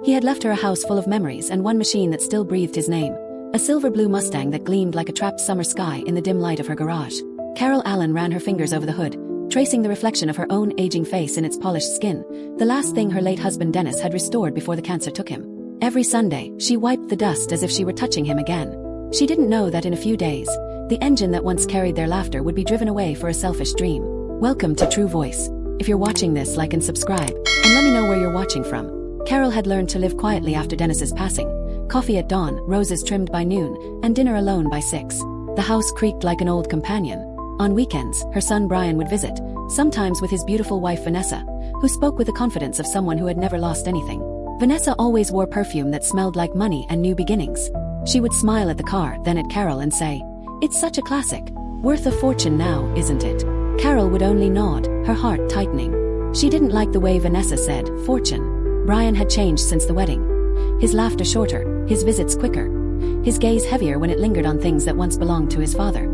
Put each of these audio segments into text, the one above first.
He had left her a house full of memories and one machine that still breathed his name. A silver-blue Mustang that gleamed like a trapped summer sky in the dim light of her garage. Carol Allen ran her fingers over the hood, tracing the reflection of her own aging face in its polished skin, the last thing her late husband Dennis had restored before the cancer took him. Every Sunday, she wiped the dust as if she were touching him again. She didn't know that in a few days, the engine that once carried their laughter would be driven away for a selfish dream. Welcome to True Voice. If you're watching this, like and subscribe, and let me know where you're watching from. Carol had learned to live quietly after Dennis's passing. Coffee at dawn, roses trimmed by noon, and dinner alone by 6. The house creaked like an old companion. On weekends, her son Brian would visit, sometimes with his beautiful wife Vanessa, who spoke with the confidence of someone who had never lost anything. Vanessa always wore perfume that smelled like money and new beginnings. She would smile at the car, then at Carol and say, "It's such a classic. Worth a fortune now, isn't it?" Carol would only nod, her heart tightening. She didn't like the way Vanessa said, "fortune." Brian had changed since the wedding. His laughter shorter, his visits quicker, his gaze heavier when it lingered on things that once belonged to his father.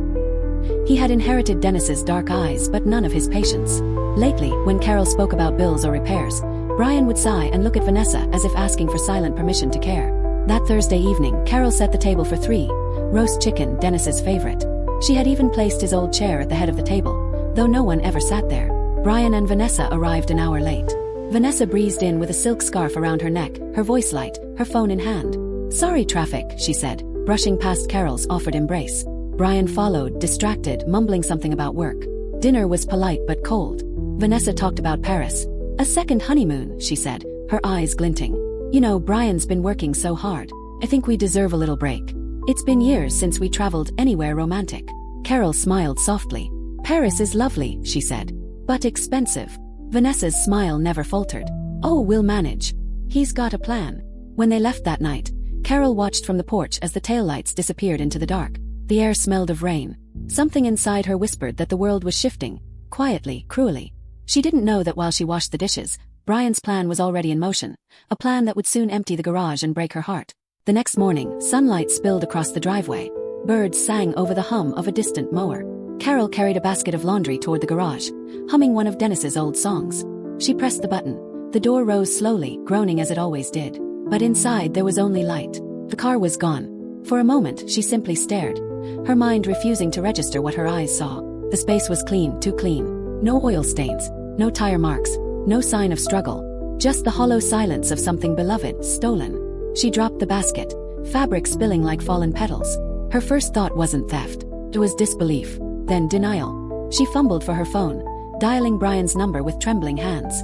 He had inherited Dennis's dark eyes but none of his patience. Lately, when Carol spoke about bills or repairs, Brian would sigh and look at Vanessa as if asking for silent permission to care. That Thursday evening, Carol set the table for 3, roast chicken, Dennis's favorite. She had even placed his old chair at the head of the table, though no one ever sat there. Brian and Vanessa arrived an hour late. Vanessa breezed in with a silk scarf around her neck, her voice light, her phone in hand. "Sorry, traffic," she said, brushing past Carol's offered embrace. Brian followed, distracted, mumbling something about work. Dinner was polite but cold. Vanessa talked about Paris. "A second honeymoon," she said, her eyes glinting. "You know, Brian's been working so hard. I think we deserve a little break. It's been years since we traveled anywhere romantic." Carol smiled softly. "Paris is lovely," she said, "but expensive." Vanessa's smile never faltered. "Oh, we'll manage. He's got a plan." When they left that night, Carol watched from the porch as the taillights disappeared into the dark. The air smelled of rain. Something inside her whispered that the world was shifting, quietly, cruelly. She didn't know that while she washed the dishes, Brian's plan was already in motion, a plan that would soon empty the garage and break her heart. The next morning, sunlight spilled across the driveway. Birds sang over the hum of a distant mower. Carol carried a basket of laundry toward the garage, humming one of Dennis's old songs. She pressed the button. The door rose slowly, groaning as it always did. But inside there was only light. The car was gone. For a moment, she simply stared, her mind refusing to register what her eyes saw. The space was clean, too clean. No oil stains, no tire marks, no sign of struggle. Just the hollow silence of something beloved, stolen. She dropped the basket, fabric spilling like fallen petals. Her first thought wasn't theft. It was disbelief, then denial. She fumbled for her phone, dialing Brian's number with trembling hands.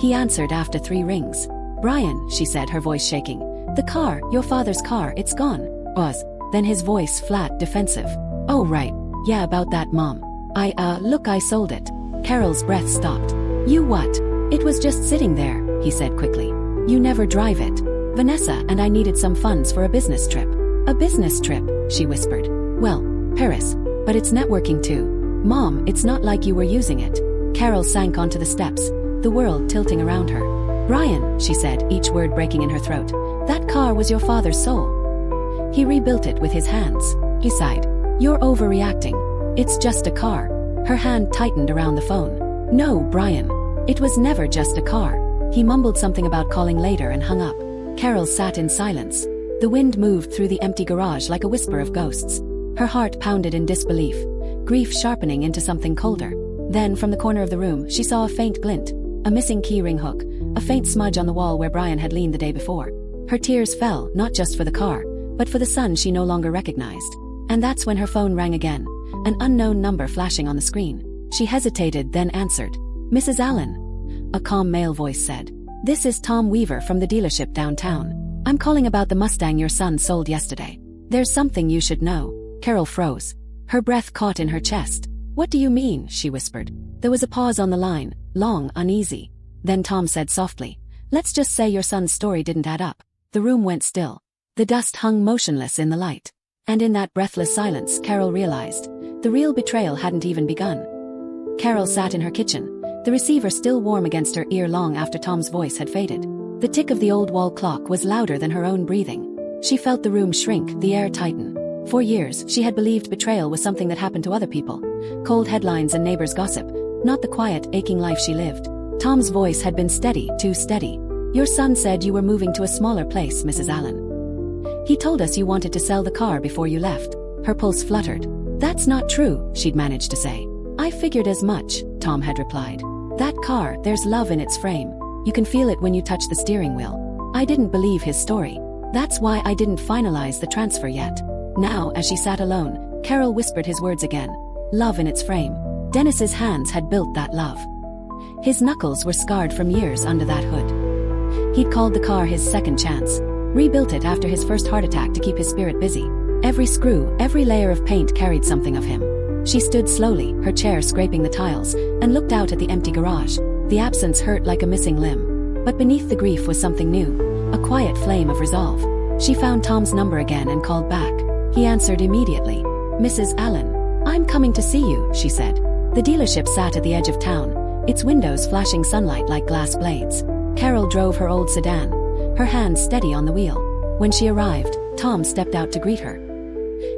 He answered after 3 rings. "Brian," she said, her voice shaking. "The car, your father's car, it's gone." Then his voice flat, defensive. "Oh right, yeah, about that, Mom. Look, I sold it." Carol's breath stopped. "You what?" "It was just sitting there," he said quickly. "You never drive it." "Vanessa and I needed some funds for a business trip." "A business trip?" she whispered. "Well, Paris. But it's networking too." "Mom, it's not like you were using it." Carol sank onto the steps, the world tilting around her. "Brian," she said, each word breaking in her throat, "that car was your father's soul. He rebuilt it with his hands." He sighed. "You're overreacting. It's just a car." Her hand tightened around the phone. "No, Brian. It was never just a car." He mumbled something about calling later and hung up. Carol sat in silence. The wind moved through the empty garage like a whisper of ghosts. Her heart pounded in disbelief, grief sharpening into something colder. Then, from the corner of the room, she saw a faint glint, a missing key ring hook, a faint smudge on the wall where Brian had leaned the day before. Her tears fell, not just for the car, but for the son she no longer recognized. And that's when her phone rang again, an unknown number flashing on the screen. She hesitated, then answered. "Mrs. Allen," a calm male voice said. "This is Tom Weaver from the dealership downtown. I'm calling about the Mustang your son sold yesterday. There's something you should know." Carol froze. Her breath caught in her chest. "What do you mean?" she whispered. There was a pause on the line, long, uneasy. Then Tom said softly, "Let's just say your son's story didn't add up." The room went still. The dust hung motionless in the light. And in that breathless silence, Carol realized, the real betrayal hadn't even begun. Carol sat in her kitchen, the receiver still warm against her ear long after Tom's voice had faded. The tick of the old wall clock was louder than her own breathing. She felt the room shrink, the air tighten. For years, she had believed betrayal was something that happened to other people. Cold headlines and neighbors' gossip, not the quiet, aching life she lived. Tom's voice had been steady, too steady. Your son said you were moving to a smaller place, Mrs. Allen. He told us you wanted to sell the car before you left. Her pulse fluttered. That's not true, she'd managed to say. I figured as much, Tom had replied. That car, there's love in its frame. You can feel it when you touch the steering wheel. I didn't believe his story. That's why I didn't finalize the transfer yet. Now, as she sat alone, Carol whispered his words again. Love in its frame. Dennis's hands had built that love. His knuckles were scarred from years under that hood. He'd called the car his second chance. Rebuilt it after his first heart attack to keep his spirit busy. Every screw, every layer of paint carried something of him. She stood slowly, her chair scraping the tiles, and looked out at the empty garage. The absence hurt like a missing limb. But beneath the grief was something new, a quiet flame of resolve. She found Tom's number again and called back. He answered immediately. Mrs. Allen. I'm coming to see you, she said. The dealership sat at the edge of town, its windows flashing sunlight like glass blades. Carol drove her old sedan, her hands steady on the wheel. When she arrived, Tom stepped out to greet her.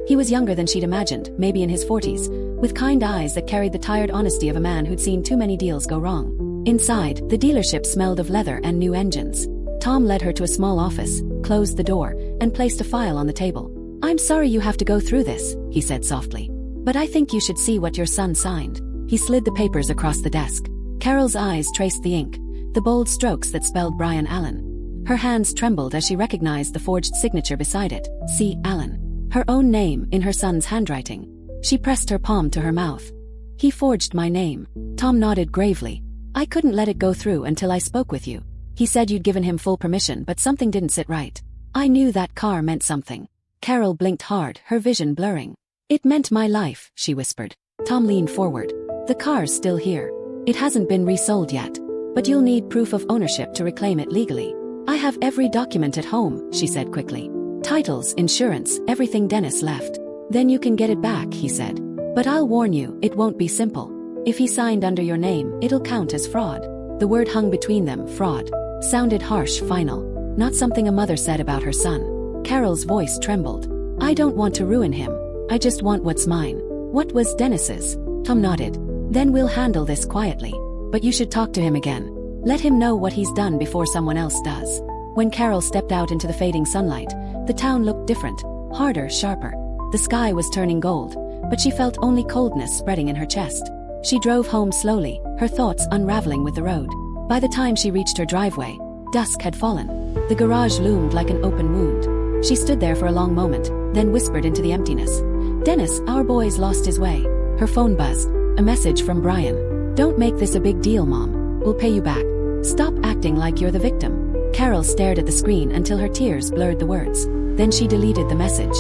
He was younger than she'd imagined, maybe in his 40s, with kind eyes that carried the tired honesty of a man who'd seen too many deals go wrong. Inside, the dealership smelled of leather and new engines. Tom led her to a small office, closed the door, and placed a file on the table. I'm sorry you have to go through this, he said softly. But I think you should see what your son signed. He slid the papers across the desk. Carol's eyes traced the ink, the bold strokes that spelled Brian Allen. Her hands trembled as she recognized the forged signature beside it, C. Allen. Her own name in her son's handwriting. She pressed her palm to her mouth. He forged my name. Tom nodded gravely. I couldn't let it go through until I spoke with you. He said you'd given him full permission, but something didn't sit right. I knew that car meant something. Carol blinked hard, her vision blurring. It meant my life, she whispered. Tom leaned forward. The car's still here. It hasn't been resold yet. But you'll need proof of ownership to reclaim it legally. I have every document at home, she said quickly. Titles, insurance, everything Dennis left. Then you can get it back, he said. But I'll warn you, it won't be simple. If he signed under your name, it'll count as fraud. The word hung between them, fraud. Sounded harsh, final. Not something a mother said about her son. Carol's voice trembled. I don't want to ruin him. I just want what's mine. What was Dennis's? Tom nodded. Then we'll handle this quietly. But you should talk to him again. Let him know what he's done before someone else does. When Carol stepped out into the fading sunlight, the town looked different, harder, sharper. The sky was turning gold, but she felt only coldness spreading in her chest. She drove home slowly, her thoughts unraveling with the road. By the time she reached her driveway, dusk had fallen. The garage loomed like an open wound. She stood there for a long moment, then whispered into the emptiness. Dennis, our boy's lost his way. Her phone buzzed. A message from Brian. Don't make this a big deal, Mom. We'll pay you back. Stop acting like you're the victim. Carol stared at the screen until her tears blurred the words. Then she deleted the message.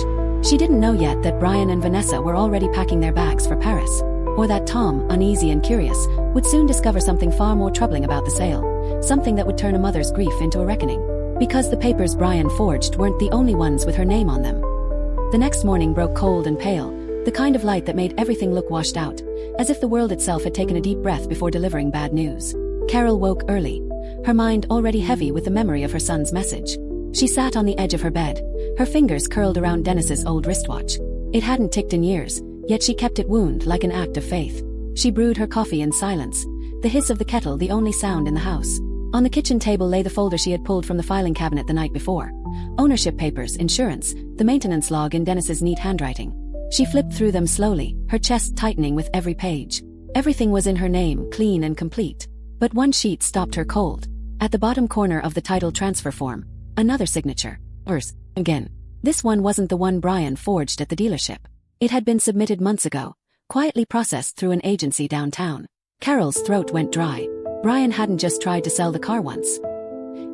She didn't know yet that Brian and Vanessa were already packing their bags for Paris. Or that Tom, uneasy and curious, would soon discover something far more troubling about the sale. Something that would turn a mother's grief into a reckoning. Because the papers Brian forged weren't the only ones with her name on them. The next morning broke cold and pale, the kind of light that made everything look washed out, as if the world itself had taken a deep breath before delivering bad news. Carol woke early, her mind already heavy with the memory of her son's message. She sat on the edge of her bed, her fingers curled around Dennis's old wristwatch. It hadn't ticked in years, yet she kept it wound like an act of faith. She brewed her coffee in silence, the hiss of the kettle the only sound in the house. On the kitchen table lay the folder she had pulled from the filing cabinet the night before. Ownership papers, insurance, the maintenance log in Dennis's neat handwriting. She flipped through them slowly, her chest tightening with every page. Everything was in her name, clean and complete. But one sheet stopped her cold. At the bottom corner of the title transfer form, another signature. Hers, again. This one wasn't the one Brian forged at the dealership. It had been submitted months ago, quietly processed through an agency downtown. Carol's throat went dry. Brian hadn't just tried to sell the car once.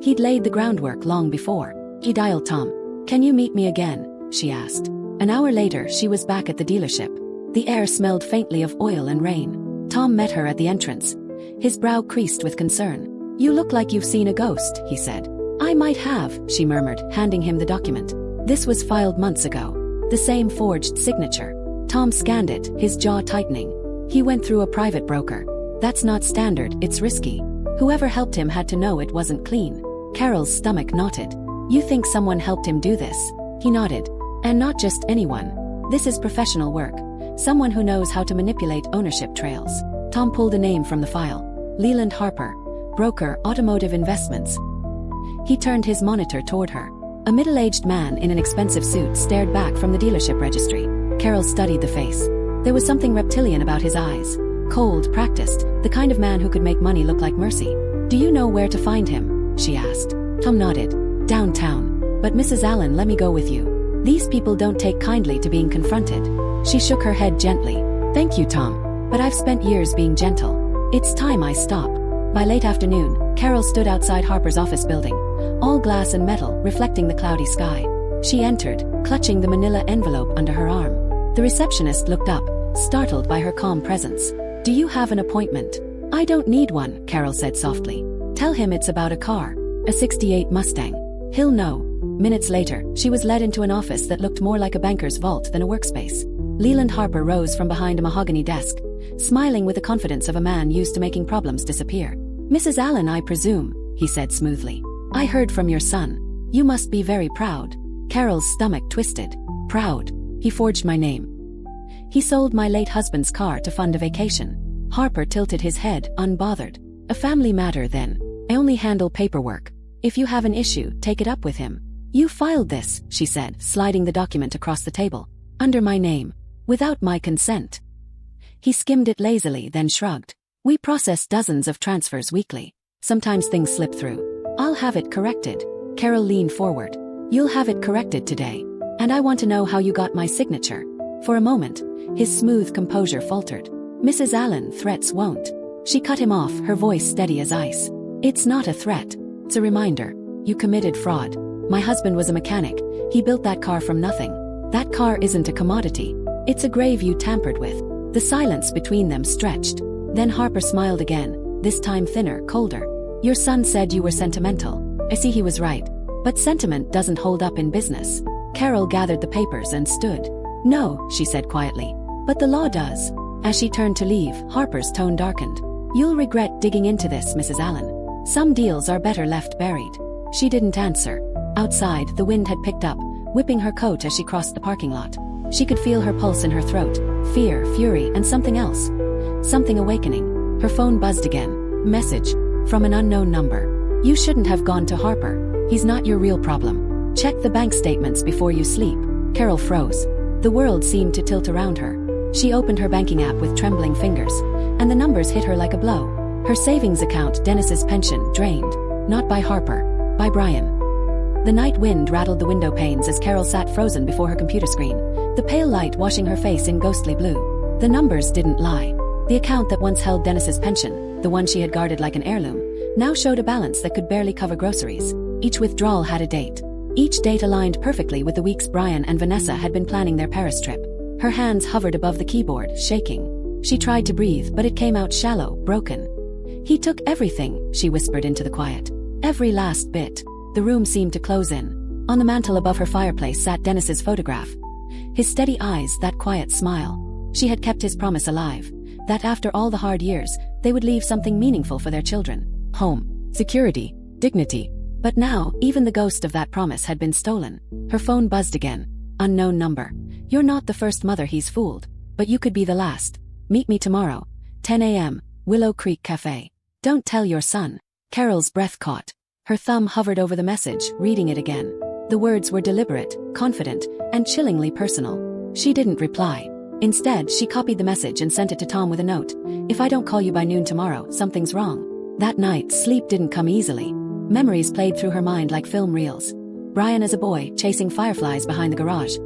He'd laid the groundwork long before. He dialed Tom. Can you meet me again? She asked. An hour later, she was back at the dealership. The air smelled faintly of oil and rain. Tom met her at the entrance. His brow creased with concern. You look like you've seen a ghost, he said. I might have, she murmured, handing him the document. This was filed months ago. The same forged signature. Tom scanned it, his jaw tightening. He went through a private broker. That's not standard, it's risky. Whoever helped him had to know it wasn't clean. Carol's stomach knotted. You think someone helped him do this? He nodded. And not just anyone. This is professional work. Someone who knows how to manipulate ownership trails. Tom pulled a name from the file. Leland Harper. Broker, Automotive Investments. He turned his monitor toward her. A middle-aged man in an expensive suit stared back from the dealership registry. Carol studied the face. There was something reptilian about his eyes. Cold, practiced, the kind of man who could make money look like mercy. "Do you know where to find him?" she asked. Tom nodded. "Downtown. But Mrs. Allen, let me go with you. These people don't take kindly to being confronted." She shook her head gently. "Thank you, Tom. But I've spent years being gentle. It's time I stop." By late afternoon, Carol stood outside Harper's office building, all glass and metal reflecting the cloudy sky. She entered, clutching the manila envelope under her arm. The receptionist looked up, startled by her calm presence. "Do you have an appointment?" "I don't need one," Carol said softly. "Tell him it's about a car. A '68 Mustang. He'll know." Minutes later, she was led into an office that looked more like a banker's vault than a workspace. Leland Harper rose from behind a mahogany desk, smiling with the confidence of a man used to making problems disappear. "Mrs. Allen, I presume," he said smoothly. "I heard from your son. You must be very proud." Carol's stomach twisted. "Proud? He forged my name. He sold my late husband's car to fund a vacation." Harper tilted his head, unbothered. "A family matter, then. I only handle paperwork. If you have an issue, take it up with him." "You filed this," she said, sliding the document across the table. "Under my name. Without my consent." He skimmed it lazily, then shrugged. "We process dozens of transfers weekly. Sometimes things slip through. I'll have it corrected." Carol leaned forward. "You'll have it corrected today. And I want to know how you got my signature." For a moment, his smooth composure faltered. "Mrs. Allen, threats won't." She cut him off, her voice steady as ice. "It's not a threat. It's a reminder. You committed fraud. My husband was a mechanic. He built that car from nothing. That car isn't a commodity. It's a grave you tampered with." The silence between them stretched. Then Harper smiled again, this time thinner, colder. "Your son said you were sentimental. I see he was right. But sentiment doesn't hold up in business." Carol gathered the papers and stood. "No," she said quietly. "But the law does." As she turned to leave, Harper's tone darkened. "You'll regret digging into this, Mrs. Allen. Some deals are better left buried." She didn't answer. Outside, the wind had picked up, whipping her coat as she crossed the parking lot. She could feel her pulse in her throat, fear, fury, and something else. Something awakening. Her phone buzzed again. Message. From an unknown number. "You shouldn't have gone to Harper. He's not your real problem. Check the bank statements before you sleep." Carol froze. The world seemed to tilt around her. She opened her banking app with trembling fingers, and the numbers hit her like a blow. Her savings account, Dennis's pension, drained. Not by Harper. By Brian. The night wind rattled the window panes as Carol sat frozen before her computer screen, the pale light washing her face in ghostly blue. The numbers didn't lie. The account that once held Dennis's pension, the one she had guarded like an heirloom, now showed a balance that could barely cover groceries. Each withdrawal had a date. Each date aligned perfectly with the weeks Brian and Vanessa had been planning their Paris trip. Her hands hovered above the keyboard, shaking. She tried to breathe, but it came out shallow, broken. "He took everything," she whispered into the quiet. "Every last bit." The room seemed to close in. On the mantel above her fireplace sat Dennis's photograph. His steady eyes, that quiet smile. She had kept his promise alive, that after all the hard years, they would leave something meaningful for their children. Home, security, dignity. But now, even the ghost of that promise had been stolen. Her phone buzzed again. Unknown number. "You're not the first mother he's fooled. But you could be the last. Meet me tomorrow. 10 a.m., Willow Creek Cafe. Don't tell your son." Carol's breath caught. Her thumb hovered over the message, reading it again. The words were deliberate, confident, and chillingly personal. She didn't reply. Instead, she copied the message and sent it to Tom with a note. "If I don't call you by noon tomorrow, something's wrong." That night, sleep didn't come easily. Memories played through her mind like film reels. Brian as a boy, chasing fireflies behind the garage.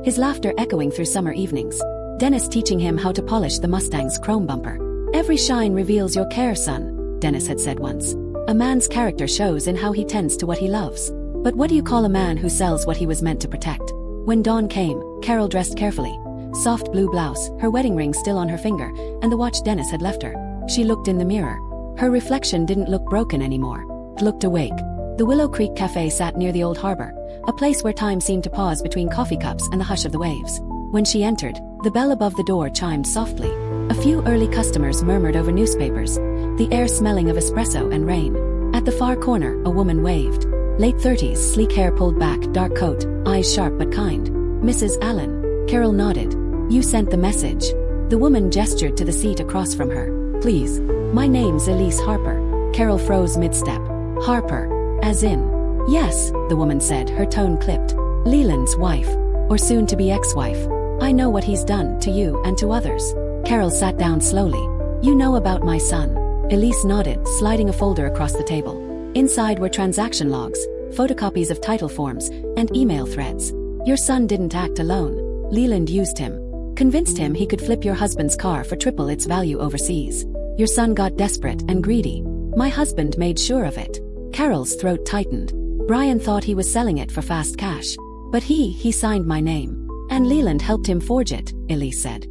His laughter echoing through summer evenings. Dennis teaching him how to polish the Mustang's chrome bumper. "Every shine reveals your care, son," Dennis had said once. "A man's character shows in how he tends to what he loves. But what do you call a man who sells what he was meant to protect?" When dawn came, Carol dressed carefully. Soft blue blouse, her wedding ring still on her finger, and the watch Dennis had left her. She looked in the mirror. Her reflection didn't look broken anymore. It looked awake. The Willow Creek Cafe sat near the old harbor, a place where time seemed to pause between coffee cups and the hush of the waves. When she entered, the bell above the door chimed softly. A few early customers murmured over newspapers, the air smelling of espresso and rain. At the far corner, a woman waved. Late 30s, sleek hair pulled back, dark coat, eyes sharp but kind. "Mrs. Allen." Carol nodded. "You sent the message." The woman gestured to the seat across from her. "Please. My name's Elise Harper." Carol froze mid-step. "Harper. As in." Yes, the woman said, her tone clipped. Leland's wife. Or soon-to-be ex-wife. I know what he's done to you and to others. Carol sat down slowly. You know about my son. Elise nodded, sliding a folder across the table. Inside were transaction logs, photocopies of title forms, and email threads. Your son didn't act alone. Leland used him. Convinced him he could flip your husband's car for triple its value overseas. Your son got desperate and greedy. My husband made sure of it. Carol's throat tightened. Brian thought he was selling it for fast cash. But he signed my name. And Leland helped him forge it, Elise said.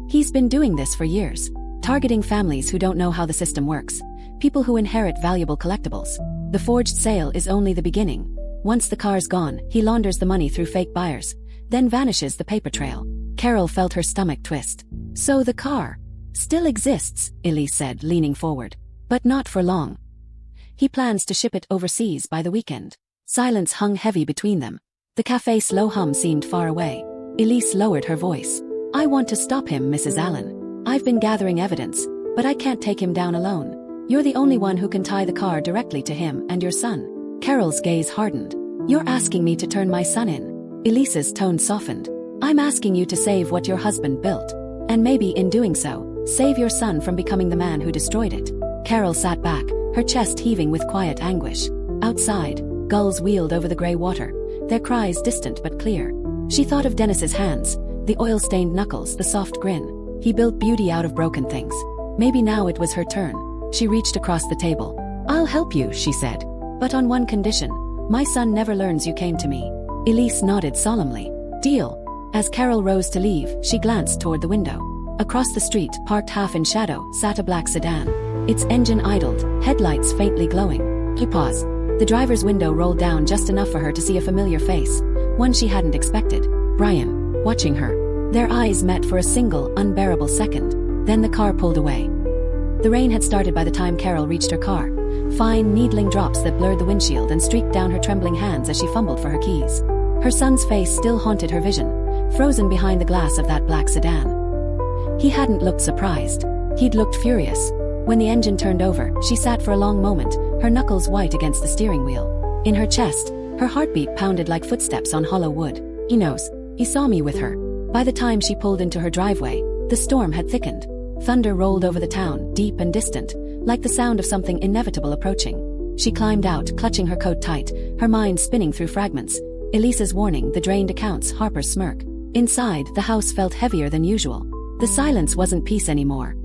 He's been doing this for years. Targeting families who don't know how the system works. People who inherit valuable collectibles. The forged sale is only the beginning. Once the car's gone, he launders the money through fake buyers. Then vanishes the paper trail. Carol felt her stomach twist. So the car still exists, Elise said, leaning forward. But not for long. He plans to ship it overseas by the weekend. Silence hung heavy between them. The cafe's slow hum seemed far away. Elise lowered her voice. I want to stop him, Mrs. Allen. I've been gathering evidence, but I can't take him down alone. You're the only one who can tie the car directly to him and your son. Carol's gaze hardened. You're asking me to turn my son in. Elise's tone softened. I'm asking you to save what your husband built. And maybe in doing so, save your son from becoming the man who destroyed it. Carol sat back, her chest heaving with quiet anguish. Outside, gulls wheeled over the gray water, their cries distant but clear. She thought of Dennis's hands, the oil-stained knuckles, the soft grin. He built beauty out of broken things. Maybe now it was her turn. She reached across the table. I'll help you, she said. But on one condition. My son never learns you came to me. Elise nodded solemnly. Deal. As Carol rose to leave, she glanced toward the window. Across the street, parked half in shadow, sat a black sedan. Its engine idled, headlights faintly glowing. He paused. The driver's window rolled down just enough for her to see a familiar face. One she hadn't expected. Brian, watching her. Their eyes met for a single, unbearable second. Then the car pulled away. The rain had started by the time Carol reached her car. Fine, needling drops that blurred the windshield and streaked down her trembling hands as she fumbled for her keys. Her son's face still haunted her vision, frozen behind the glass of that black sedan. He hadn't looked surprised. He'd looked furious. When the engine turned over, she sat for a long moment, her knuckles white against the steering wheel. In her chest, her heartbeat pounded like footsteps on hollow wood. He knows. He saw me with her. By the time she pulled into her driveway, the storm had thickened. Thunder rolled over the town, deep and distant, like the sound of something inevitable approaching. She climbed out, clutching her coat tight, her mind spinning through fragments. Elisa's warning, the drained accounts, Harper's smirk. Inside, the house felt heavier than usual. The silence wasn't peace anymore.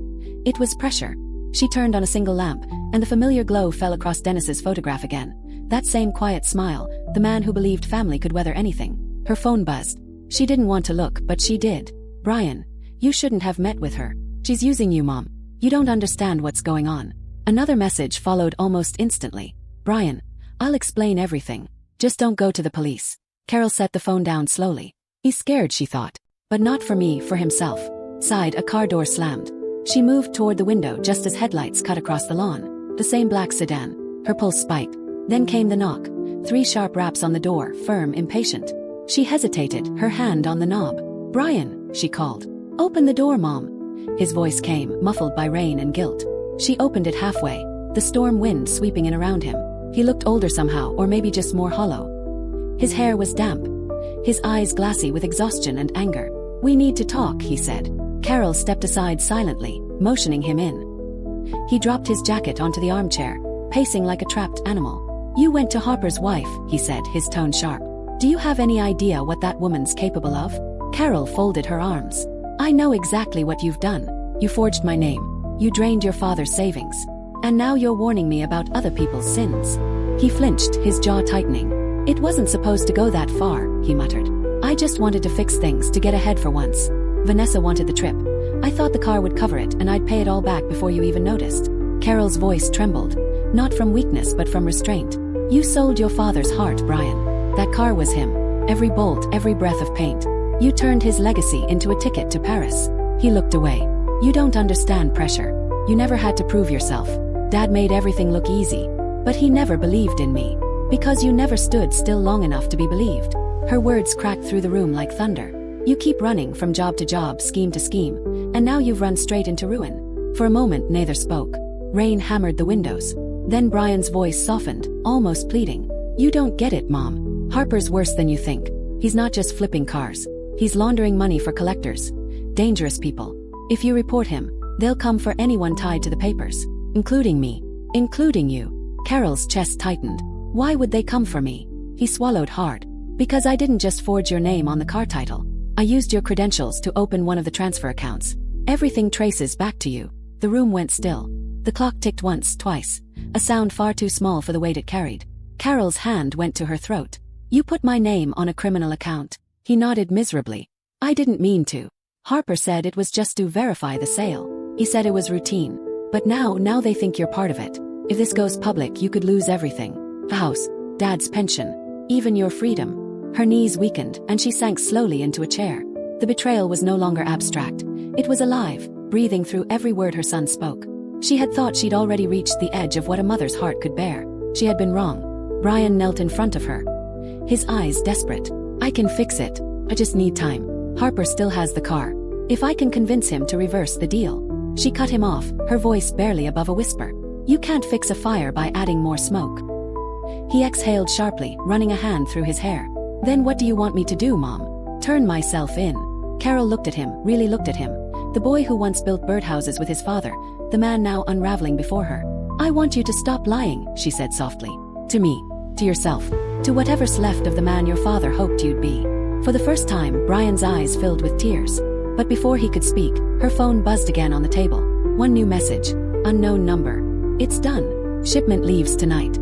It was pressure. She turned on a single lamp, and the familiar glow fell across Dennis's photograph again. That same quiet smile, the man who believed family could weather anything. Her phone buzzed. She didn't want to look, but she did. Brian, you shouldn't have met with her. She's using you, Mom. You don't understand what's going on. Another message followed almost instantly. Brian, I'll explain everything. Just don't go to the police. Carol set the phone down slowly. He's scared, she thought. But not for me, for himself. Outside, a car door slammed. She moved toward the window just as headlights cut across the lawn. The same black sedan. Her pulse spiked. Then came the knock. 3 sharp raps on the door, firm, impatient. She hesitated, her hand on the knob. Brian, she called. Open the door, Mom. His voice came, muffled by rain and guilt. She opened it halfway, the storm wind sweeping in around him. He looked older somehow, or maybe just more hollow. His hair was damp. His eyes glassy with exhaustion and anger. We need to talk, he said. Carol stepped aside silently, motioning him in. He dropped his jacket onto the armchair, pacing like a trapped animal. You went to Harper's wife, he said, his tone sharp. Do you have any idea what that woman's capable of? Carol folded her arms. I know exactly what you've done. You forged my name. You drained your father's savings. And now you're warning me about other people's sins. He flinched, his jaw tightening. It wasn't supposed to go that far, he muttered. I just wanted to fix things, to get ahead for once. Vanessa wanted the trip. I thought the car would cover it and I'd pay it all back before you even noticed. Carol's voice trembled. Not from weakness but from restraint. You sold your father's heart, Brian. That car was him. Every bolt, every breath of paint. You turned his legacy into a ticket to Paris. He looked away. You don't understand pressure. You never had to prove yourself. Dad made everything look easy. But he never believed in me. Because you never stood still long enough to be believed. Her words cracked through the room like thunder. You keep running from job to job, scheme to scheme, and now you've run straight into ruin. For a moment neither spoke. Rain hammered the windows. Then Brian's voice softened, almost pleading. You don't get it, Mom. Harper's worse than you think. He's not just flipping cars. He's laundering money for collectors. Dangerous people. If you report him, they'll come for anyone tied to the papers. Including me. Including you. Carol's chest tightened. Why would they come for me? He swallowed hard. Because I didn't just forge your name on the car title. I used your credentials to open one of the transfer accounts. Everything traces back to you. The room went still. The clock ticked once, twice. A sound far too small for the weight it carried. Carol's hand went to her throat. You put my name on a criminal account. He nodded miserably. I didn't mean to. Harper said it was just to verify the sale. He said it was routine. But now they think you're part of it. If this goes public, you could lose everything. The house, Dad's pension, even your freedom. Her knees weakened, and she sank slowly into a chair. The betrayal was no longer abstract. It was alive, breathing through every word her son spoke. She had thought she'd already reached the edge of what a mother's heart could bear. She had been wrong. Brian knelt in front of her. His eyes desperate. I can fix it. I just need time. Harper still has the car. If I can convince him to reverse the deal. She cut him off, her voice barely above a whisper. You can't fix a fire by adding more smoke. He exhaled sharply, running a hand through his hair. Then what do you want me to do, Mom? Turn myself in. Carol looked at him, really looked at him. The boy who once built birdhouses with his father, the man now unraveling before her. I want you to stop lying, she said softly. To me. To yourself. To whatever's left of the man your father hoped you'd be. For the first time, Brian's eyes filled with tears. But before he could speak, her phone buzzed again on the table. One new message. Unknown number. It's done. Shipment leaves tonight.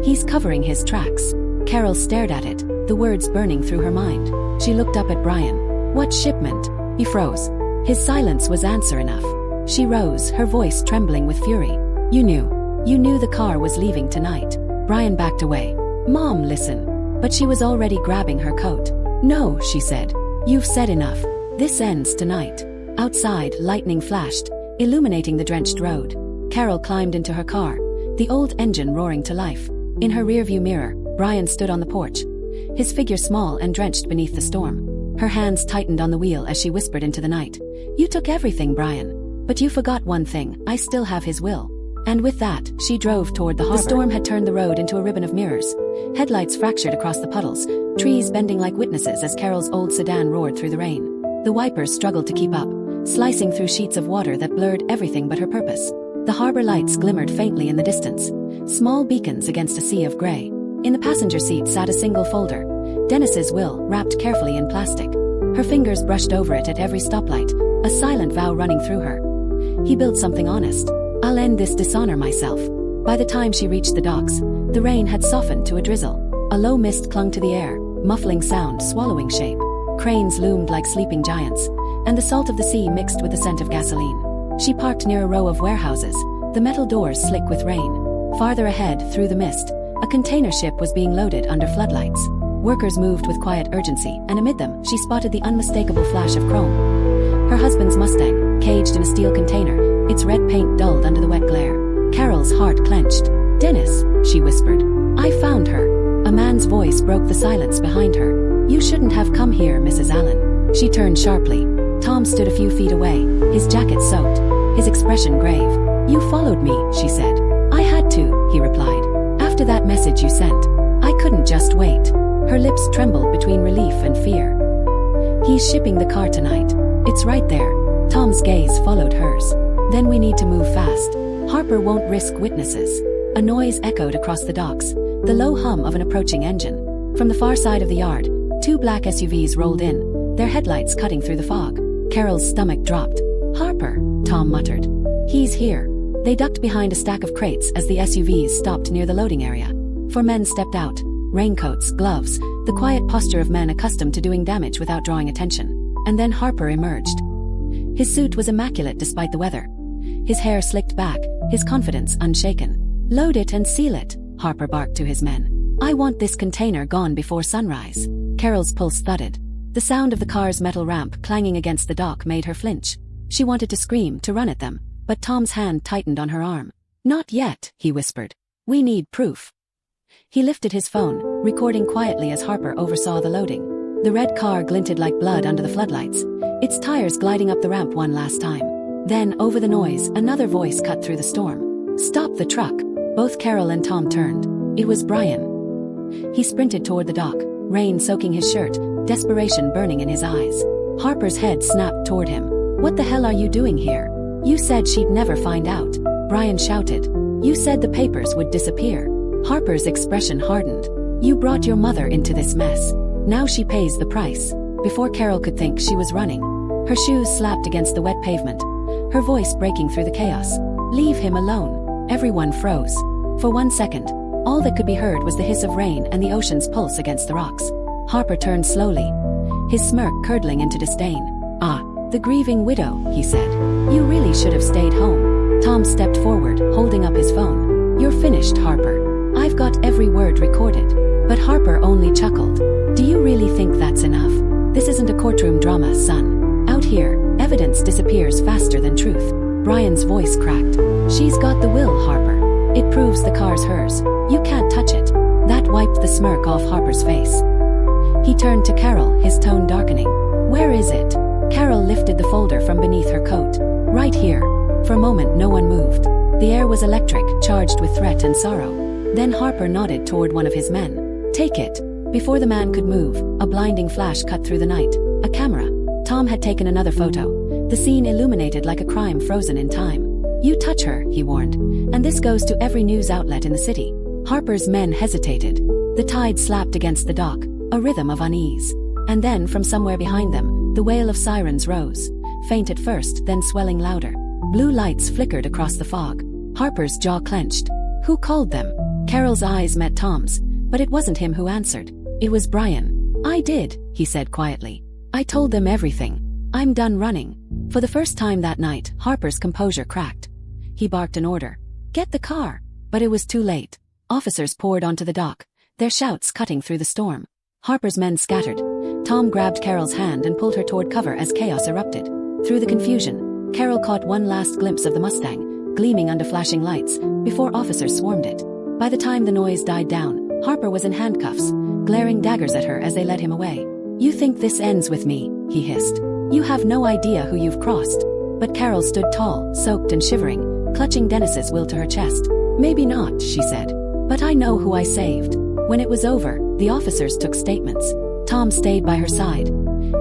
He's covering his tracks. Carol stared at it, the words burning through her mind. She looked up at Brian. What shipment? He froze. His silence was answer enough. She rose, her voice trembling with fury. You knew the car was leaving tonight. Brian backed away. Mom, listen. But she was already grabbing her coat. No, she said. You've said enough. This ends tonight. Outside, lightning flashed, illuminating the drenched road. Carol climbed into her car, the old engine roaring to life. In her rearview mirror, Brian stood on the porch, his figure small and drenched beneath the storm. Her hands tightened on the wheel as she whispered into the night. You took everything, Brian. But you forgot one thing, I still have his will. And with that, she drove toward the harbor. The storm had turned the road into a ribbon of mirrors. Headlights fractured across the puddles, trees bending like witnesses as Carol's old sedan roared through the rain. The wipers struggled to keep up, slicing through sheets of water that blurred everything but her purpose. The harbor lights glimmered faintly in the distance, small beacons against a sea of gray. In the passenger seat sat a single folder, Dennis's will, wrapped carefully in plastic. Her fingers brushed over it at every stoplight, a silent vow running through her. He built something honest. I'll end this dishonor myself. By the time she reached the docks, the rain had softened to a drizzle. A low mist clung to the air, muffling sound, swallowing shape. Cranes loomed like sleeping giants, and the salt of the sea mixed with the scent of gasoline. She parked near a row of warehouses, the metal doors slick with rain. Farther ahead, through the mist, a container ship was being loaded under floodlights. Workers moved with quiet urgency, and amid them, she spotted the unmistakable flash of chrome. Her husband's Mustang, caged in a steel container, its red paint dulled under the wet glare. Carol's heart clenched. Dennis, she whispered. I found her. A man's voice broke the silence behind her. You shouldn't have come here, Mrs. Allen. She turned sharply. Tom stood a few feet away, his jacket soaked, his expression grave. You followed me, she said. I had to, he replied. After that message you sent, I couldn't just wait. Her lips trembled between relief and fear. He's shipping the car tonight. It's right there. Tom's gaze followed hers. Then we need to move fast. Harper won't risk witnesses. A noise echoed across the docks, the low hum of an approaching engine. From the far side of the yard, two black SUVs rolled in, their headlights cutting through the fog. Carol's stomach dropped. Harper, Tom muttered. He's here. They ducked behind a stack of crates as the SUVs stopped near the loading area. Four men stepped out, raincoats, gloves, the quiet posture of men accustomed to doing damage without drawing attention. And then Harper emerged. His suit was immaculate despite the weather. His hair slicked back, his confidence unshaken. Load it and seal it, Harper barked to his men. I want this container gone before sunrise. Carol's pulse thudded. The sound of the car's metal ramp clanging against the dock made her flinch. She wanted to scream, to run at them, but Tom's hand tightened on her arm. Not yet, he whispered. We need proof. He lifted his phone, recording quietly as Harper oversaw the loading. The red car glinted like blood under the floodlights, its tires gliding up the ramp one last time. Then, over the noise, another voice cut through the storm. Stop the truck. Both Carol and Tom turned. It was Brian. He sprinted toward the dock, rain soaking his shirt, desperation burning in his eyes. Harper's head snapped toward him. "What the hell are you doing here? You said she'd never find out," Brian shouted. "You said the papers would disappear." Harper's expression hardened. "You brought your mother into this mess. Now she pays the price." Before Carol could think, she was running. Her shoes slapped against the wet pavement, her voice breaking through the chaos. "Leave him alone." Everyone froze. For 1 second, all that could be heard was the hiss of rain and the ocean's pulse against the rocks. Harper turned slowly, his smirk curdling into disdain. "Ah, the grieving widow," he said. "You really should have stayed home." Tom stepped forward, holding up his phone. "You're finished, Harper. I've got every word recorded." But Harper only chuckled. "Do you really think that's enough? This isn't a courtroom drama, son. Out here, evidence disappears faster than truth." Brian's voice cracked. "She's got the will, Harper. It proves the car's hers. You can't touch it." That wiped the smirk off Harper's face. He turned to Carol, his tone darkening. "Where is it?" Carol lifted the folder from beneath her coat. "Right here." For a moment no one moved. The air was electric, charged with threat and sorrow. Then Harper nodded toward one of his men. "Take it." Before the man could move, a blinding flash cut through the night. A camera. Tom had taken another photo, the scene illuminated like a crime frozen in time. "You touch her," he warned, "and this goes to every news outlet in the city." Harper's men hesitated. The tide slapped against the dock, a rhythm of unease. And then, from somewhere behind them, the wail of sirens rose, faint at first, then swelling louder. Blue lights flickered across the fog. Harper's jaw clenched. "Who called them?" Carol's eyes met Tom's, but it wasn't him who answered. It was Brian. "I did," he said quietly. "I told them everything. I'm done running." For the first time that night, Harper's composure cracked. He barked an order. "Get the car!" But it was too late. Officers poured onto the dock, their shouts cutting through the storm. Harper's men scattered. Tom grabbed Carol's hand and pulled her toward cover as chaos erupted. Through the confusion, Carol caught one last glimpse of the Mustang, gleaming under flashing lights, before officers swarmed it. By the time the noise died down, Harper was in handcuffs, glaring daggers at her as they led him away. "You think this ends with me?" he hissed. "You have no idea who you've crossed." But Carol stood tall, soaked and shivering, clutching Dennis's will to her chest. "Maybe not," she said. "But I know who I saved." When it was over, the officers took statements. Tom stayed by her side,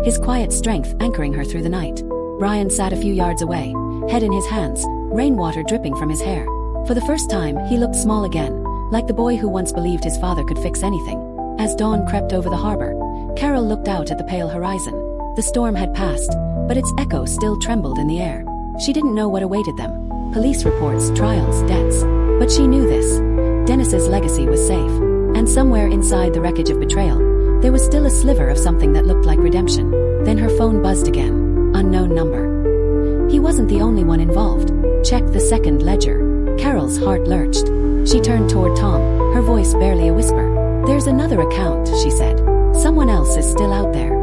his quiet strength anchoring her through the night. Brian sat a few yards away, head in his hands, rainwater dripping from his hair. For the first time, he looked small again, like the boy who once believed his father could fix anything. As dawn crept over the harbor, Carol looked out at the pale horizon. The storm had passed, but its echo still trembled in the air. She didn't know what awaited them. Police reports, trials, deaths. But she knew this. Dennis's legacy was safe. And somewhere inside the wreckage of betrayal, there was still a sliver of something that looked like redemption. Then her phone buzzed again. Unknown number. He wasn't the only one involved. Check the second ledger. Carol's heart lurched. She turned toward Tom, her voice barely a whisper. "There's another account," she said. "Someone else is still out there."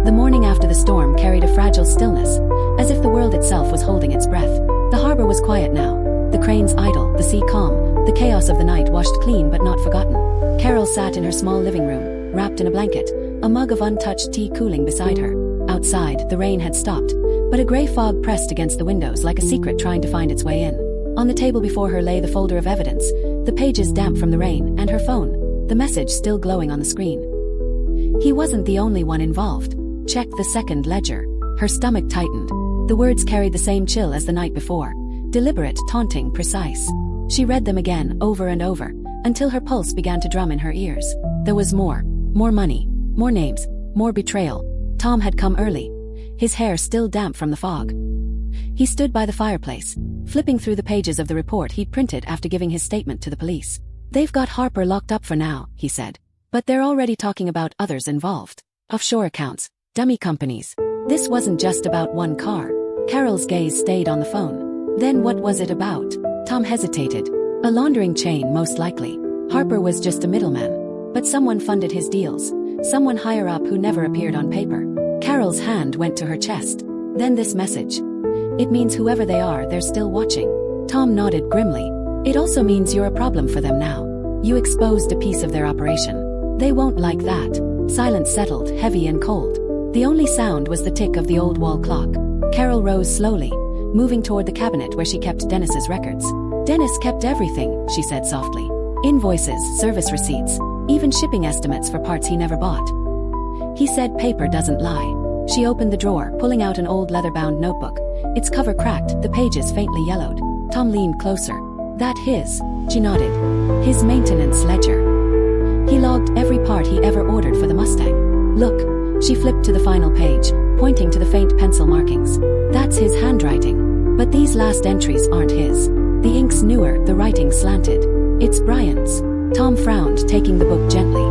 The morning after the storm carried a fragile stillness, as if the world itself was holding its breath. The harbor was quiet now. The cranes idle, the sea calm, the chaos of the night washed clean but not forgotten. Carol sat in her small living room, wrapped in a blanket, a mug of untouched tea cooling beside her. Outside, the rain had stopped, but a gray fog pressed against the windows like a secret trying to find its way in. On the table before her lay the folder of evidence, the pages damp from the rain, and her phone, the message still glowing on the screen. He wasn't the only one involved. Check the second ledger. Her stomach tightened. The words carried the same chill as the night before. Deliberate, taunting, precise. She read them again, over and over, until her pulse began to drum in her ears. There was more. More money. More names. More betrayal. Tom had come early, his hair still damp from the fog. He stood by the fireplace, flipping through the pages of the report he'd printed after giving his statement to the police. "They've got Harper locked up for now," he said. "But they're already talking about others involved. Offshore accounts. Dummy companies. This wasn't just about one car." Carol's gaze stayed on the phone. "Then what was it about?" Tom hesitated. "A laundering chain, most likely. Harper was just a middleman. But someone funded his deals. Someone higher up who never appeared on paper." Carol's hand went to her chest. Then this message. "It means whoever they are, they're still watching." Tom nodded grimly. "It also means you're a problem for them now. You exposed a piece of their operation. They won't like that." Silence settled, heavy and cold. The only sound was the tick of the old wall clock. Carol rose slowly, moving toward the cabinet where she kept Dennis's records. "Dennis kept everything," she said softly. "Invoices, service receipts, even shipping estimates for parts he never bought. He said paper doesn't lie. She opened the drawer, pulling out an old leather-bound notebook. Its cover cracked, the pages faintly yellowed. Tom leaned closer. That his? She nodded. His maintenance ledger. He logged every part he ever ordered for the Mustang. Look, she flipped to the final page, pointing to the faint pencil markings. That's his handwriting. But these last entries aren't his. The ink's newer, the writing slanted. It's Brian's. Tom frowned, taking the book gently.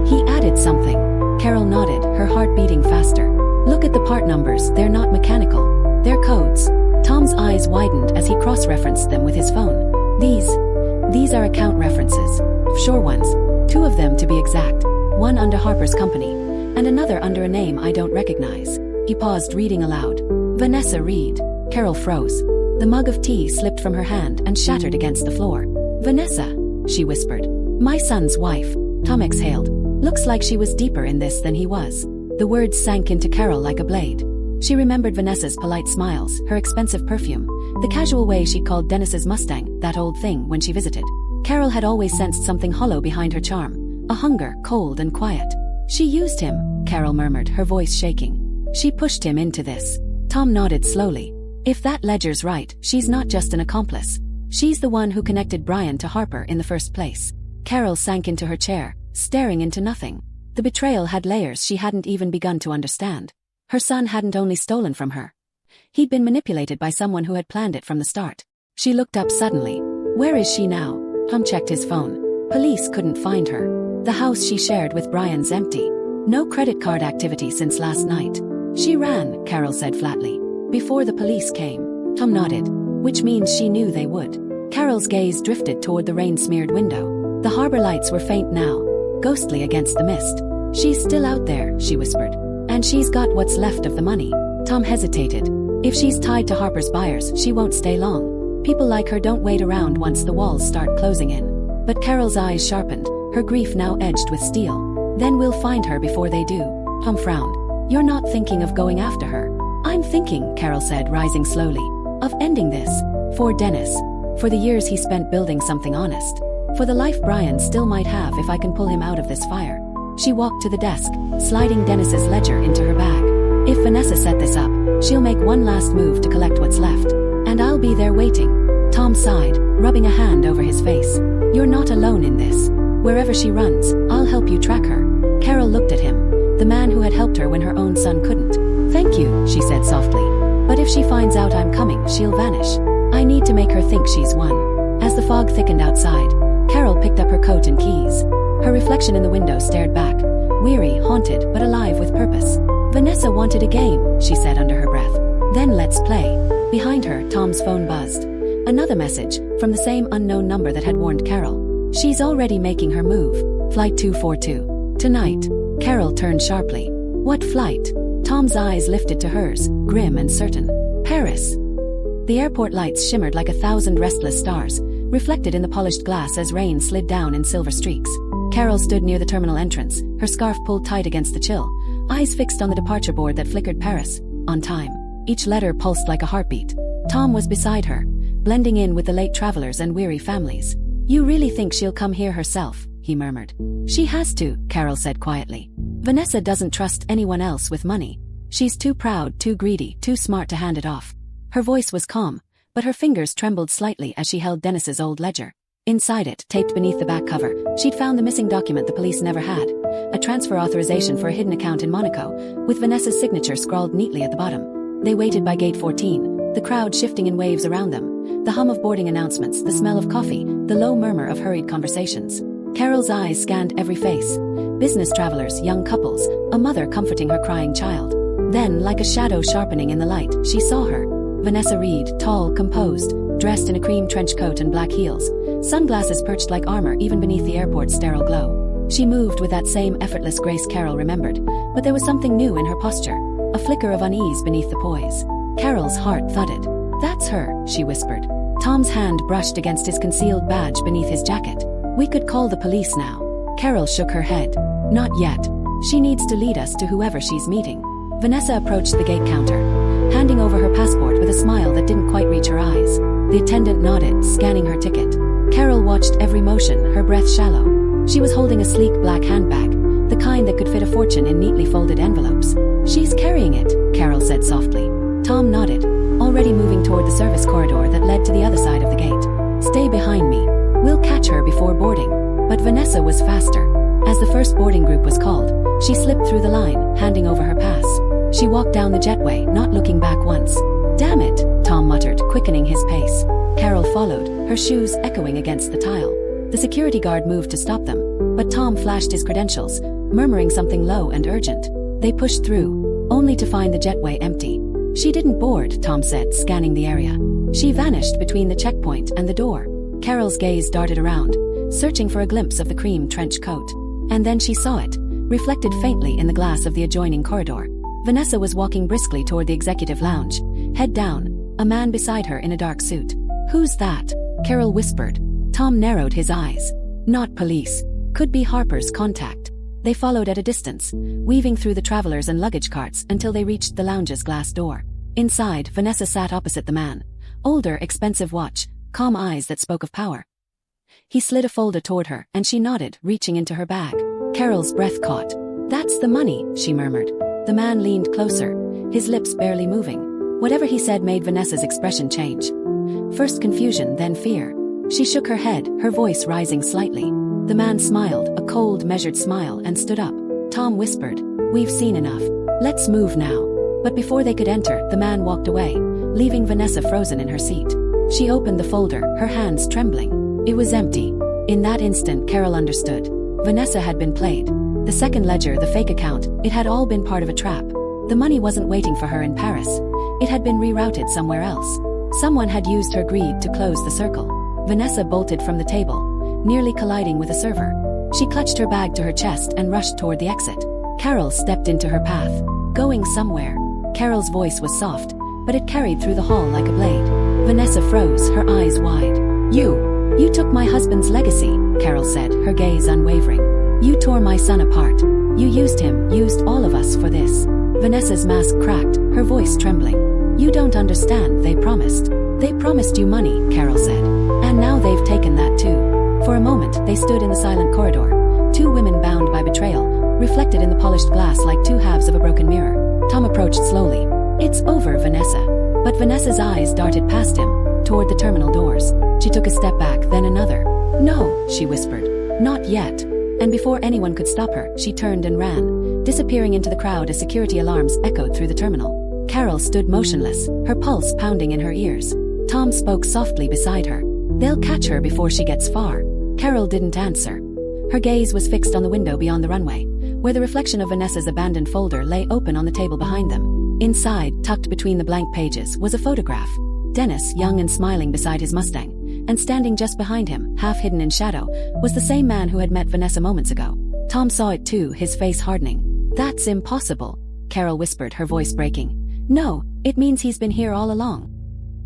He added something. Carol nodded, her heart beating faster. Look at the part numbers, they're not mechanical. They're codes. Tom's eyes widened as he cross-referenced them with his phone. These are account references. Sure ones. 2 of them to be exact. One under Harper's company, and another under a name I don't recognize. He paused, reading aloud. Vanessa Reed. Carol froze. The mug of tea slipped from her hand and shattered against the floor. Vanessa, she whispered. My son's wife. Tom exhaled. Looks like she was deeper in this than he was. The words sank into Carol like a blade. She remembered Vanessa's polite smiles, her expensive perfume, the casual way she called Dennis's Mustang, that old thing, when she visited. Carol had always sensed something hollow behind her charm, a hunger, cold and quiet. She used him, Carol murmured, her voice shaking. She pushed him into this. Tom nodded slowly. If that ledger's right, she's not just an accomplice. She's the one who connected Brian to Harper in the first place. Carol sank into her chair, staring into nothing. The betrayal had layers she hadn't even begun to understand. Her son hadn't only stolen from her. He'd been manipulated by someone who had planned it from the start. She looked up suddenly. Where is she now? Tom checked his phone. Police couldn't find her. The house she shared with Brian's empty. No credit card activity since last night. She ran, Carol said flatly. Before the police came. Tom nodded. Which means she knew they would. Carol's gaze drifted toward the rain-smeared window. The harbor lights were faint now, ghostly against the mist. She's still out there, she whispered. And she's got what's left of the money. Tom hesitated. If she's tied to Harper's buyers, she won't stay long. People like her don't wait around once the walls start closing in. But Carol's eyes sharpened, her grief now edged with steel. Then we'll find her before they do. Tom frowned. You're not thinking of going after her. I'm thinking, Carol said, rising slowly, of ending this. For Dennis. For the years he spent building something honest. For the life Brian still might have if I can pull him out of this fire. She walked to the desk, sliding Dennis's ledger into her bag. If Vanessa set this up, she'll make one last move to collect what's left. And I'll be there waiting. Tom sighed, rubbing a hand over his face. You're not alone in this. Wherever she runs, I'll help you track her. Carol looked at him, the man who had helped her when her own son couldn't. Thank you, she said softly. But if she finds out I'm coming, she'll vanish. I need to make her think she's won. As the fog thickened outside, Carol picked up her coat and keys. Her reflection in the window stared back, weary, haunted, but alive with purpose. Vanessa wanted a game, she said under her breath. Then let's play. Behind her, Tom's phone buzzed. Another message, from the same unknown number that had warned Carol. She's already making her move. Flight 242. Tonight. Carol turned sharply. What flight? Tom's eyes lifted to hers, grim and certain. Paris. The airport lights shimmered like 1,000 restless stars, reflected in the polished glass as rain slid down in silver streaks. Carol stood near the terminal entrance, her scarf pulled tight against the chill, eyes fixed on the departure board that flickered Paris, on time. Each letter pulsed like a heartbeat. Tom was beside her, blending in with the late travelers and weary families. You really think she'll come here herself? He murmured. She has to, Carol said quietly. Vanessa doesn't trust anyone else with money. She's too proud, too greedy, too smart to hand it off. Her voice was calm, but her fingers trembled slightly as she held Dennis's old ledger. Inside it, taped beneath the back cover, she'd found the missing document the police never had. A transfer authorization for a hidden account in Monaco, with Vanessa's signature scrawled neatly at the bottom. They waited by gate 14, the crowd shifting in waves around them, the hum of boarding announcements, the smell of coffee, the low murmur of hurried conversations. Carol's eyes scanned every face. Business travelers, young couples, a mother comforting her crying child. Then, like a shadow sharpening in the light, she saw her. Vanessa Reed, tall, composed, dressed in a cream trench coat and black heels, sunglasses perched like armor even beneath the airport's sterile glow. She moved with that same effortless grace Carol remembered, but there was something new in her posture, a flicker of unease beneath the poise. Carol's heart thudded. That's her, she whispered. Tom's hand brushed against his concealed badge beneath his jacket. We could call the police now. Carol shook her head. Not yet. She needs to lead us to whoever she's meeting. Vanessa approached the gate counter, handing over her passport with a smile that didn't quite reach her eyes. The attendant nodded, scanning her ticket. Carol watched every motion, her breath shallow. She was holding a sleek black handbag, the kind that could fit a fortune in neatly folded envelopes. "She's carrying it," Carol said softly. Tom nodded, already moving toward the service corridor that led to the other side of the gate. "Stay behind me. We'll catch her before boarding." But Vanessa was faster. As the first boarding group was called, she slipped through the line, handing over her pass. She walked down the jetway, not looking back once. "Damn it," Tom muttered, quickening his pace. Carol followed, her shoes echoing against the tile. The security guard moved to stop them, but Tom flashed his credentials, murmuring something low and urgent. They pushed through, only to find the jetway empty. "She didn't board," Tom said, scanning the area. "She vanished between the checkpoint and the door." Carol's gaze darted around, searching for a glimpse of the cream trench coat. And then she saw it, reflected faintly in the glass of the adjoining corridor. Vanessa was walking briskly toward the executive lounge, head down, a man beside her in a dark suit. "Who's that?" Carol whispered. Tom narrowed his eyes. "Not police. Could be Harper's contact." They followed at a distance, weaving through the travelers and luggage carts until they reached the lounge's glass door. Inside, Vanessa sat opposite the man. Older, expensive watch, calm eyes that spoke of power. He slid a folder toward her, and she nodded, reaching into her bag. Carol's breath caught. "That's the money," she murmured. The man leaned closer, his lips barely moving. Whatever he said made Vanessa's expression change. First confusion, then fear. She shook her head, her voice rising slightly. The man smiled, a cold, measured smile, and stood up. Tom whispered, "We've seen enough. Let's move now." But before they could enter, the man walked away, leaving Vanessa frozen in her seat. She opened the folder, her hands trembling. It was empty. In that instant, Carol understood. Vanessa had been played. The second ledger, the fake account, it had all been part of a trap. The money wasn't waiting for her in Paris. It had been rerouted somewhere else. Someone had used her greed to close the circle. Vanessa bolted from the table, nearly colliding with a server. She clutched her bag to her chest and rushed toward the exit. Carol stepped into her path. "Going somewhere." Carol's voice was soft, but it carried through the hall like a blade. Vanessa froze, her eyes wide. You took my husband's legacy," Carol said, her gaze unwavering. "You tore my son apart. You used him, used all of us for this." Vanessa's mask cracked, her voice trembling. "You don't understand, they promised. They promised you money," Carol said. "And now they've taken that too." For a moment, they stood in the silent corridor. Two women bound by betrayal, reflected in the polished glass like two halves of a broken mirror. Tom approached slowly. "It's over, Vanessa." But Vanessa's eyes darted past him, toward the terminal doors. She took a step back, then another. "No," she whispered. "Not yet." And before anyone could stop her, she turned and ran, disappearing into the crowd as security alarms echoed through the terminal. Carol stood motionless, her pulse pounding in her ears. Tom spoke softly beside her. "They'll catch her before she gets far." Carol didn't answer. Her gaze was fixed on the window beyond the runway, where the reflection of Vanessa's abandoned folder lay open on the table behind them. Inside, tucked between the blank pages, was a photograph. Dennis, young and smiling beside his Mustang, and standing just behind him, half hidden in shadow, was the same man who had met Vanessa moments ago. Tom saw it too, his face hardening. "That's impossible," Carol whispered, her voice breaking. "No, it means he's been here all along."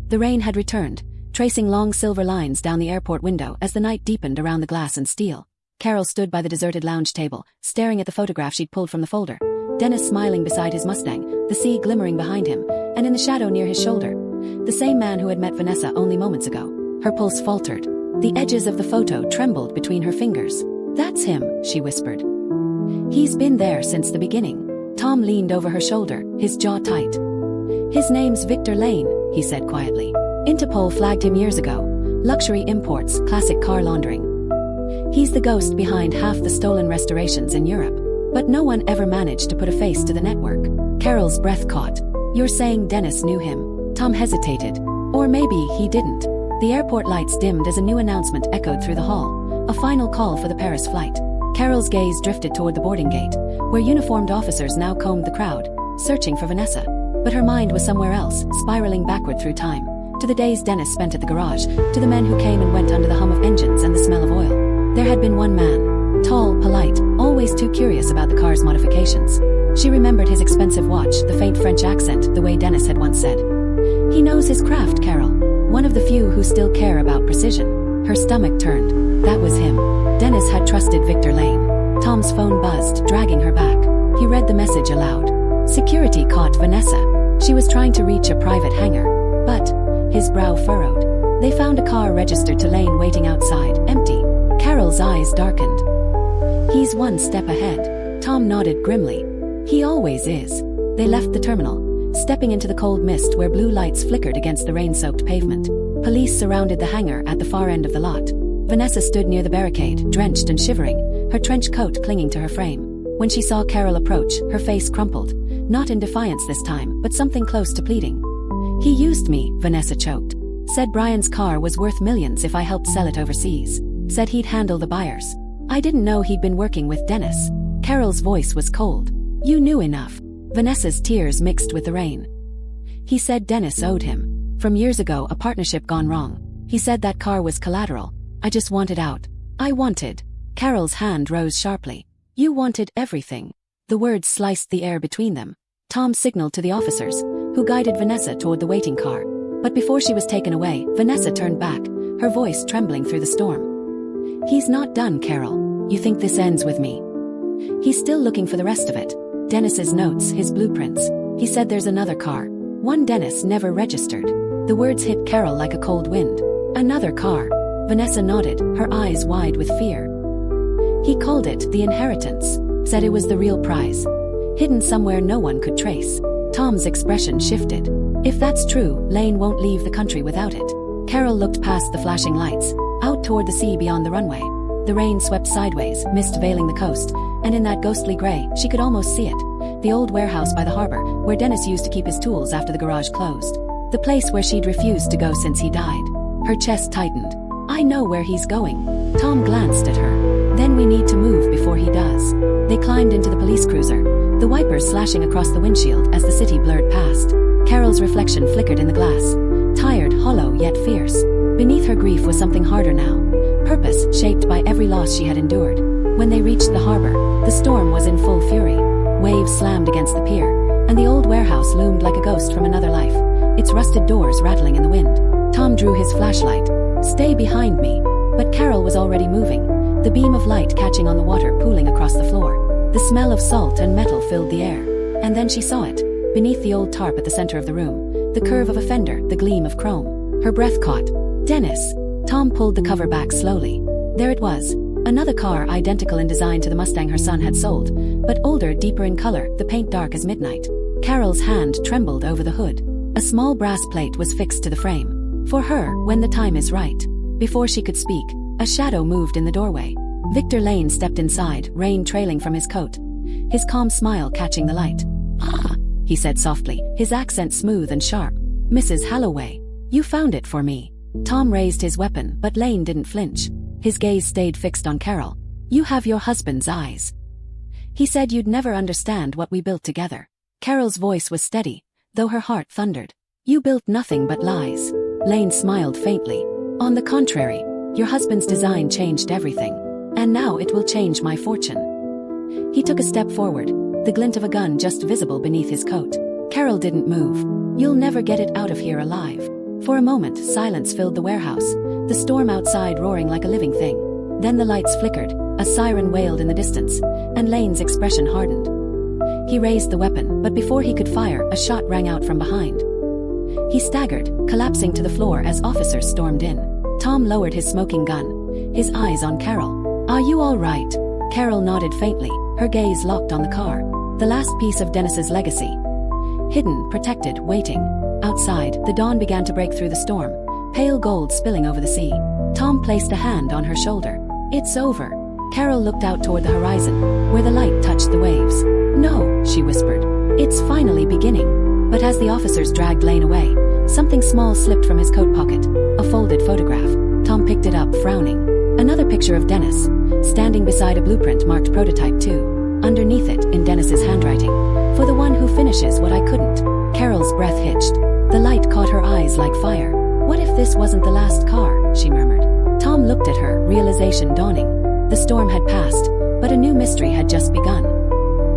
The rain had returned, tracing long silver lines down the airport window as the night deepened around the glass and steel. Carol stood by the deserted lounge table, staring at the photograph she'd pulled from the folder. Dennis smiling beside his Mustang, the sea glimmering behind him, and in the shadow near his shoulder, the same man who had met Vanessa only moments ago. Her pulse faltered. The edges of the photo trembled between her fingers. "That's him," she whispered. "He's been there since the beginning." Tom leaned over her shoulder, his jaw tight. "His name's Victor Lane," he said quietly. "Interpol flagged him years ago. Luxury imports, classic car laundering. He's the ghost behind half the stolen restorations in Europe. But no one ever managed to put a face to the network." Carol's breath caught. "You're saying Dennis knew him?" Tom hesitated. "Or maybe he didn't." The airport lights dimmed as a new announcement echoed through the hall. A final call for the Paris flight. Carol's gaze drifted toward the boarding gate, where uniformed officers now combed the crowd, searching for Vanessa. But her mind was somewhere else, spiraling backward through time. To the days Dennis spent at the garage, to the men who came and went under the hum of engines and the smell of oil. There had been one man. Tall, polite, always too curious about the car's modifications. She remembered his expensive watch, the faint French accent, the way Dennis had once said, "He knows his craft, Carol." One of the few who still care about precision. Her stomach turned. That was him. Dennis had trusted Victor Lane. Tom's phone buzzed, dragging her back. He read the message aloud. Security caught Vanessa. She was trying to reach a private hangar. But his brow furrowed. They found a car registered to Lane waiting outside, empty. Carol's eyes darkened. He's one step ahead. Tom nodded grimly. He always is. They left the terminal, stepping into the cold mist where blue lights flickered against the rain-soaked pavement. Police surrounded the hangar at the far end of the lot. Vanessa stood near the barricade, drenched and shivering, her trench coat clinging to her frame. When she saw Carol approach, her face crumpled. Not in defiance this time, but something close to pleading. He used me, Vanessa choked. Said Brian's car was worth millions if I helped sell it overseas. Said he'd handle the buyers. I didn't know he'd been working with Dennis. Carol's voice was cold. You knew enough. Vanessa's tears mixed with the rain. He said Dennis owed him. From years ago, a partnership gone wrong. He said that car was collateral. I just wanted out. I wanted. Carol's hand rose sharply. You wanted everything. The words sliced the air between them. Tom signaled to the officers, who guided Vanessa toward the waiting car. But before she was taken away, Vanessa turned back, her voice trembling through the storm. He's not done, Carol. You think this ends with me? He's still looking for the rest of it. Dennis's notes, his blueprints. He said there's another car. One Dennis never registered. The words hit Carol like a cold wind. Another car. Vanessa nodded, her eyes wide with fear. He called it the inheritance. Said it was the real prize. Hidden somewhere no one could trace. Tom's expression shifted. If that's true, Lane won't leave the country without it. Carol looked past the flashing lights, out toward the sea beyond the runway. The rain swept sideways, mist veiling the coast, and in that ghostly gray, she could almost see it. The old warehouse by the harbor, where Dennis used to keep his tools after the garage closed. The place where she'd refused to go since he died. Her chest tightened. I know where he's going. Tom glanced at her. Then we need to move before he does. They climbed into the police cruiser, the wipers slashing across the windshield as the city blurred past. Carol's reflection flickered in the glass. Tired, hollow, yet fierce. Beneath her grief was something harder now. Purpose, shaped by every loss she had endured. When they reached the harbor, the storm was in full fury. Waves slammed against the pier, and the old warehouse loomed like a ghost from another life, its rusted doors rattling in the wind. Tom drew his flashlight. Stay behind me. But Carol was already moving, the beam of light catching on the water pooling across the floor. The smell of salt and metal filled the air. And then she saw it. Beneath the old tarp at the center of the room, the curve of a fender, the gleam of chrome. Her breath caught. Dennis. Tom pulled the cover back slowly. There it was. Another car identical in design to the Mustang her son had sold, but older, deeper in color, the paint dark as midnight. Carol's hand trembled over the hood. A small brass plate was fixed to the frame. For her, when the time is right. Before she could speak, a shadow moved in the doorway. Victor Lane stepped inside, rain trailing from his coat. His calm smile catching the light. Ah, he said softly, his accent smooth and sharp. Mrs. Halloway, you found it for me. Tom raised his weapon, but Lane didn't flinch. His gaze stayed fixed on Carol. You have your husband's eyes. He said you'd never understand what we built together. Carol's voice was steady, though her heart thundered. You built nothing but lies. Lane smiled faintly. On the contrary, your husband's design changed everything. And now it will change my fortune. He took a step forward, the glint of a gun just visible beneath his coat. Carol didn't move. You'll never get it out of here alive. For a moment, silence filled the warehouse, the storm outside roaring like a living thing. Then the lights flickered, a siren wailed in the distance, and Lane's expression hardened. He raised the weapon, but before he could fire, a shot rang out from behind. He staggered, collapsing to the floor as officers stormed in. Tom lowered his smoking gun, his eyes on Carol. Are you all right? Carol nodded faintly, her gaze locked on the car. The last piece of Dennis's legacy. Hidden, protected, waiting. Outside, the dawn began to break through the storm, pale gold spilling over the sea. Tom placed a hand on her shoulder. It's over. Carol looked out toward the horizon, where the light touched the waves. No, she whispered. It's finally beginning. But as the officers dragged Lane away, something small slipped from his coat pocket. A folded photograph. Tom picked it up, frowning. Another picture of Dennis, standing beside a blueprint marked Prototype 2. Underneath it, in Dennis's handwriting. For the one who finishes what I couldn't. Carol's breath hitched. The light caught her eyes like fire. What if this wasn't the last car, she murmured. Tom looked at her, realization dawning. The storm had passed, but a new mystery had just begun.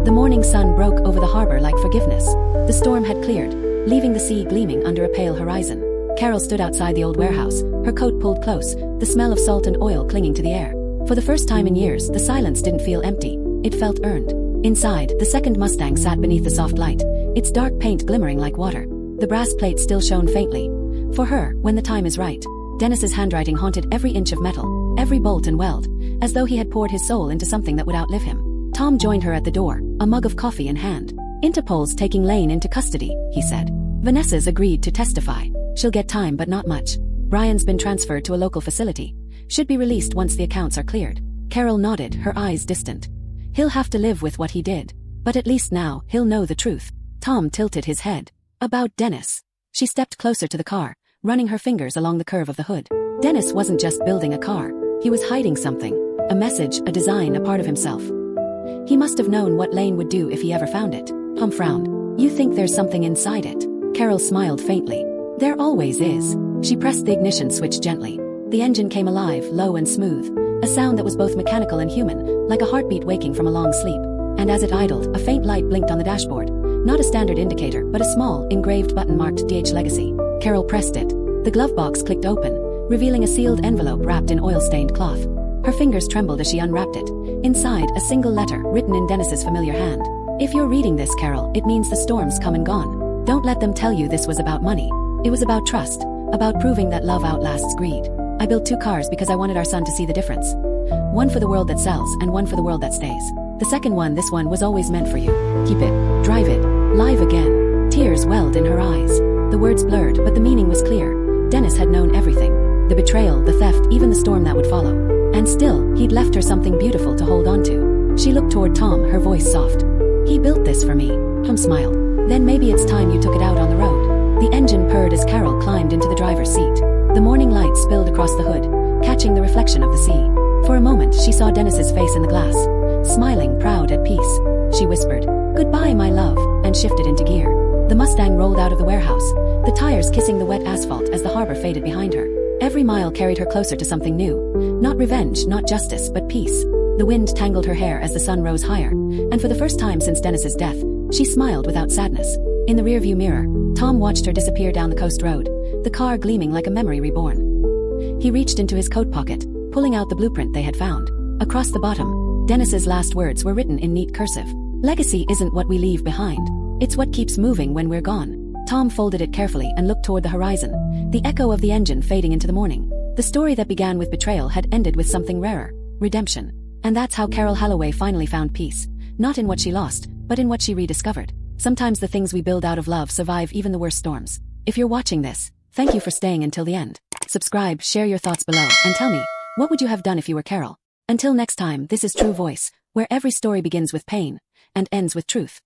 The morning sun broke over the harbor like forgiveness. The storm had cleared, leaving the sea gleaming under a pale horizon. Carol stood outside the old warehouse, her coat pulled close, the smell of salt and oil clinging to the air. For the first time in years, the silence didn't feel empty. It felt earned. Inside, the second Mustang sat beneath the soft light, its dark paint glimmering like water. The brass plate still shone faintly. For her, when the time is right. Dennis's handwriting haunted every inch of metal, every bolt and weld, as though he had poured his soul into something that would outlive him. Tom joined her at the door, a mug of coffee in hand. "Interpol's taking Lane into custody," he said. "Vanessa's agreed to testify. She'll get time but not much. Brian's been transferred to a local facility. Should be released once the accounts are cleared." Carol nodded, her eyes distant. "He'll have to live with what he did. But at least now, he'll know the truth." Tom tilted his head. "About Dennis." She stepped closer to the car, running her fingers along the curve of the hood. Dennis wasn't just building a car. He was hiding something. A message, a design, a part of himself. He must have known what Lane would do if he ever found it. Tom frowned. "You think there's something inside it?" Carol smiled faintly. "There always is." She pressed the ignition switch gently. The engine came alive, low and smooth. A sound that was both mechanical and human, like a heartbeat waking from a long sleep. And as it idled, a faint light blinked on the dashboard. Not a standard indicator, but a small, engraved button marked DH Legacy. Carol pressed it. The glove box clicked open, revealing a sealed envelope wrapped in oil-stained cloth. Her fingers trembled as she unwrapped it. Inside, a single letter, written in Dennis's familiar hand. "If you're reading this, Carol, it means the storm's come and gone. Don't let them tell you this was about money. It was about trust, about proving that love outlasts greed. I built 2 cars because I wanted our son to see the difference. One for the world that sells, and one for the world that stays. The second one, this one, was always meant for you. Keep it, drive it, live again." Tears welled in her eyes. The words blurred, but the meaning was clear. Dennis had known everything. The betrayal, the theft, even the storm that would follow. And still, he'd left her something beautiful to hold on to. She looked toward Tom, her voice soft. "He built this for me." Tom smiled. "Then maybe it's time you took it out on the road." The engine purred as Carol climbed into the driver's seat. The morning light spilled across the hood, catching the reflection of the sea. For a moment, she saw Dennis's face in the glass, smiling, proud, at peace. She whispered, "Goodbye, my love," and shifted into gear. The Mustang rolled out of the warehouse, the tires kissing the wet asphalt as the harbor faded behind her. Every mile carried her closer to something new. Not revenge, not justice, but peace. The wind tangled her hair as the sun rose higher, and for the first time since Dennis's death, she smiled without sadness. In the rearview mirror, Tom watched her disappear down the coast road, the car gleaming like a memory reborn. He reached into his coat pocket, pulling out the blueprint they had found. Across the bottom, Dennis's last words were written in neat cursive. "Legacy isn't what we leave behind. It's what keeps moving when we're gone." Tom folded it carefully and looked toward the horizon, the echo of the engine fading into the morning. The story that began with betrayal had ended with something rarer, redemption. And that's how Carol Holloway finally found peace. Not in what she lost, but in what she rediscovered. Sometimes the things we build out of love survive even the worst storms. If you're watching this, thank you for staying until the end. Subscribe, share your thoughts below, and tell me, what would you have done if you were Carol? Until next time, this is True Voice, where every story begins with pain and ends with truth.